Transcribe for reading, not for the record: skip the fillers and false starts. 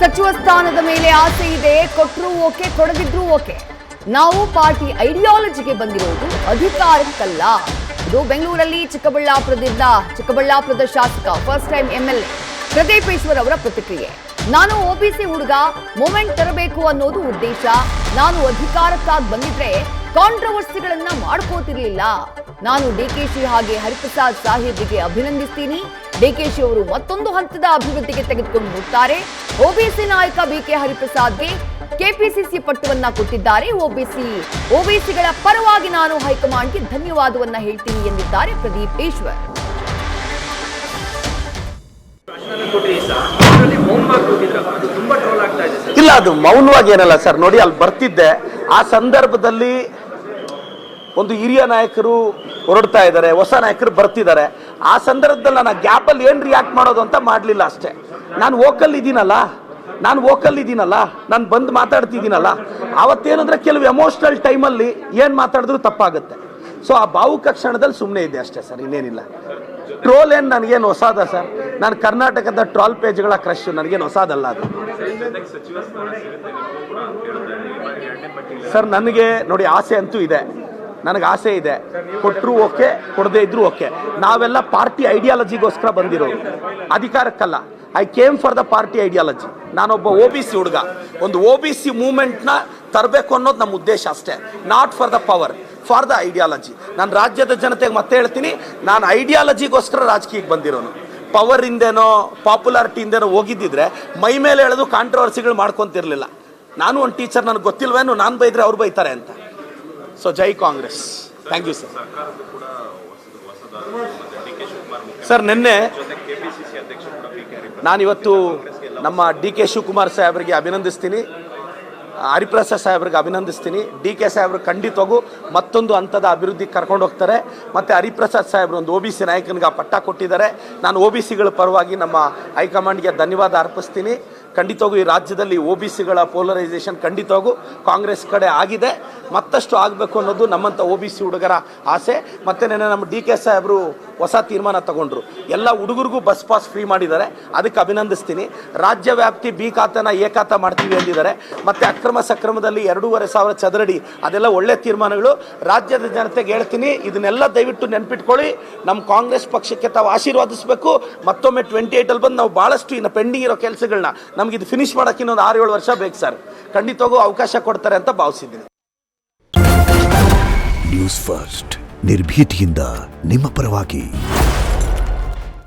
ಸಚಿವ ಸ್ಥಾನದ ಮೇಲೆ ಆಸೆ ಇದೆ, ಕೊಟ್ಟರೂ ಓಕೆ, ಕೊಡದಿದ್ರೂ ಓಕೆ. ನಾವು ಪಾರ್ಟಿ ಐಡಿಯಾಲಜಿಗೆ ಬಂದಿರೋದು ಅಧಿಕಾರಕ್ಕಲ್ಲ. ಇದು ಬೆಂಗಳೂರಲ್ಲಿ ಚಿಕ್ಕಬಳ್ಳಾಪುರದ ಶಾಸಕ first time MLA Pradeep Eshwar ಅವರ ಪ್ರತಿಕ್ರಿಯೆ. ನಾನು OBC ಹುಡುಗ, ಮೂಮೆಂಟ್ ತರಬೇಕು ಅನ್ನೋದು ಉದ್ದೇಶ. ನಾನು ಅಧಿಕಾರಕ್ಕಾಗಿ ಬಂದಿದ್ರೆ ಕಾಂಟ್ರವರ್ಸಿಗಳನ್ನ ಮಾಡ್ಕೋತಿರ್ಲಿಲ್ಲ. ನಾನು DKC ಹಾಗೆ ಹರಿಪ್ರಸಾದ್ ಸಾಹೇಬ್ರಿಗೆ ಅಭಿನಂದಿಸ್ತೀನಿ. DKC ಅವರು ಮತ್ತೊಂದು ಹಂತದ ಅಭಿವೃದ್ಧಿಗೆ ತೆಗೆದುಕೊಂಡು ಹೋಗ್ತಾರೆ. OBC ನಾಯಕ BK ಹರಿಪ್ರಸಾದ್ಗೆ KPCC ಪಟ್ಟವನ್ನ ಕೊಟ್ಟಿದ್ದಾರೆ. OBCಗಳ ಪರವಾಗಿ ನಾನು ಹೈಕಮಾಂಡ್ಗೆ ಧನ್ಯವಾದವನ್ನ ಹೇಳ್ತೀನಿ ಎಂದಿದ್ದಾರೆ ಪ್ರದೀಪ್ ಈಶ್ವರ್. ಇಲ್ಲ, ಅದು ಮೌನವಾಗಿ ಏನಲ್ಲ ಸರ್. ನೋಡಿ, ಅಲ್ಲಿ ಬರ್ತಿದ್ದೆ, ಆ ಸಂದರ್ಭದಲ್ಲಿ ಒಂದು ಹಿರಿಯ ನಾಯಕರು ಹೊರಡ್ತಾ ಇದ್ದಾರೆ, ಹೊಸ ನಾಯಕರು ಬರ್ತಿದ್ದಾರೆ. ಆ ಸಂದರ್ಭದಲ್ಲಿ ನಾನು ಗ್ಯಾಪಲ್ಲಿ ಏನು ರಿಯಾಕ್ಟ್ ಮಾಡೋದು ಅಂತ ಮಾಡಲಿಲ್ಲ ಅಷ್ಟೇ. ನಾನು ವೋಕಲ್ ಇದ್ದೀನಲ್ಲ, ನಾನು ಬಂದು ಮಾತಾಡ್ತಿದ್ದೀನಲ್ಲ. ಅವತ್ತೇನಂದ್ರೆ ಕೆಲವು ಎಮೋಷನಲ್ ಟೈಮಲ್ಲಿ ಏನು ಮಾತಾಡಿದ್ರು ತಪ್ಪಾಗುತ್ತೆ. ಸೊ ಆ ಭಾವುಕ ಕ್ಷಣದಲ್ಲಿ ಸುಮ್ಮನೆ ಇದೆ ಅಷ್ಟೇ ಸರ್, ಇನ್ನೇನಿಲ್ಲ. ಟ್ರೋಲ್ ಏನು ನನಗೇನು ಹೊಸಾದ ಸರ್? ನಾನು ಕರ್ನಾಟಕದ ಟ್ರೋಲ್ ಪೇಜ್ಗಳ ಕ್ರಶ್, ನನಗೇನು ಹೊಸಾದಲ್ಲ ಅದು ಸರ್. ನನಗೆ ನೋಡಿ, ಆಸೆ ಅಂತೂ ಇದೆ, ನನಗೆ ಆಸೆ ಇದೆ. ಕೊಟ್ಟರು ಓಕೆ, ಕೊಡದೇ ಇದ್ರು ಓಕೆ. ನಾವೆಲ್ಲ ಪಾರ್ಟಿ ಐಡಿಯಾಲಜಿಗೋಸ್ಕರ ಬಂದಿರೋದು, ಅಧಿಕಾರಕ್ಕಲ್ಲ. I came for the party ideology. ನಾನೊಬ್ಬ OBC ಹುಡುಗ, ಒಂದು OBC ಮೂವ್ಮೆಂಟ್ನ ತರಬೇಕು ಅನ್ನೋದು ನಮ್ಮ ಉದ್ದೇಶ ಅಷ್ಟೇ. Not for the power, for the ideology. ನಾನು ರಾಜ್ಯದ ಜನತೆಗೆ ಮತ್ತೆ ಹೇಳ್ತೀನಿ, ನಾನು ಐಡಿಯಾಲಜಿಗೋಸ್ಕರ ರಾಜಕೀಯಕ್ಕೆ ಬಂದಿರೋನು. ಪವರ್ ಇಂದೇನೋ ಪಾಪ್ಯುಲಾರಿಟಿ ಇಂದೇನೋ ಹೋಗಿದ್ದಿದ್ರೆ ಮೈ ಮೇಲೆ ಹೇಳೋದು ಕಾಂಟ್ರವರ್ಸಿಗಳು ಮಾಡ್ಕೊತಿರ್ಲಿಲ್ಲ. ನಾನು ಒಂದು ಟೀಚರ್, ನನಗೆ ಗೊತ್ತಿಲ್ವೇನು ನಾನು ಬೈದ್ರೆ ಅವ್ರು ಬೈತಾರೆ ಅಂತ. ಸೊ ಜೈ Congress. Thank you sir. Sir, ನಿನ್ನೆ ನಾನಿವತ್ತು ನಮ್ಮ DK ಶಿವಕುಮಾರ್ ಸಾಹೇಬರಿಗೆ ಅಭಿನಂದಿಸ್ತೀನಿ, ಹರಿಪ್ರಸಾದ್ ಸಾಹೇಬ್ರಿಗೆ ಅಭಿನಂದಿಸ್ತೀನಿ. DK ಸಾಹೇಬ್ರು ಖಂಡಿತವಾಗೂ ಮತ್ತೊಂದು ಹಂತದ ಅಭಿವೃದ್ಧಿಗೆ ಕರ್ಕೊಂಡು ಹೋಗ್ತಾರೆ. ಮತ್ತು ಹರಿಪ್ರಸಾದ್ ಸಾಹೇಬ್ರು ಒಂದು OBC ನಾಯಕನಿಗೆ ಆ ಪಟ್ಟ ಕೊಟ್ಟಿದ್ದಾರೆ. ನಾನು OBCಗಳ ಪರವಾಗಿ ನಮ್ಮ ಹೈಕಮಾಂಡ್ಗೆ ಧನ್ಯವಾದ ಅರ್ಪಿಸ್ತೀನಿ. ಖಂಡಿತವಾಗೂ ಈ ರಾಜ್ಯದಲ್ಲಿ OBCಗಳ ಪೋಲರೈಸೇಷನ್ ಖಂಡಿತವಾಗೂ ಕಾಂಗ್ರೆಸ್ ಕಡೆ ಆಗಿದೆ, ಮತ್ತಷ್ಟು ಆಗಬೇಕು ಅನ್ನೋದು ನಮ್ಮಂಥ OBC ಹುಡುಗರ ಆಸೆ. ಮತ್ತು ನೆನ್ನೆ ನಮ್ಮ DK ಸಾಹೇಬರು ಹೊಸ ತೀರ್ಮಾನ ತಗೊಂಡ್ರು, ಎಲ್ಲ ಹುಡುಗರಿಗೂ ಬಸ್ ಪಾಸ್ ಫ್ರೀ ಮಾಡಿದ್ದಾರೆ, ಅದಕ್ಕೆ ಅಭಿನಂದಿಸ್ತೀನಿ. ರಾಜ್ಯ ವ್ಯಾಪ್ತಿ B ಖಾತೆನ A ಖಾತೆ ಮಾಡ್ತೀವಿ ಅಂದಿದ್ದಾರೆ. ಮತ್ತು ಅಕ್ರಮ ಸಕ್ರಮದಲ್ಲಿ 2,500 ಚದರಡಿ, ಅದೆಲ್ಲ ಒಳ್ಳೆ ತೀರ್ಮಾನಗಳು. ರಾಜ್ಯದ ಜನತೆಗೆ ಹೇಳ್ತೀನಿ, ಇದನ್ನೆಲ್ಲ ದಯವಿಟ್ಟು ನೆನ್ಪಿಟ್ಕೊಳ್ಳಿ. ನಮ್ಮ ಕಾಂಗ್ರೆಸ್ ಪಕ್ಷಕ್ಕೆ ತಾವು ಆಶೀರ್ವಾದಿಸಬೇಕು. ಮತ್ತೊಮ್ಮೆ 28 ಬಂದು ನಾವು ಭಾಳಷ್ಟು ಇನ್ನು ಪೆಂಡಿಂಗ್ ಇರೋ ಕೆಲಸಗಳನ್ನ ನಮ್ಗೆ ಇದು ಫಿನಿಶ್ ಮಾಡೋಕ್ಕೆ ಇನ್ನೊಂದು 6-7 ವರ್ಷ ಬೇಕು ಸರ್. ಖಂಡಿತವಾಗೂ ಅವಕಾಶ ಕೊಡ್ತಾರೆ ಅಂತ ಭಾವಿಸಿದ್ದೀನಿ. ನ್ಯೂಸ್ ಫಸ್ಟ್, ನಿರ್ಭೀತಿಯಿಂದ ನಿಮ್ಮ ಪರವಾಗಿ.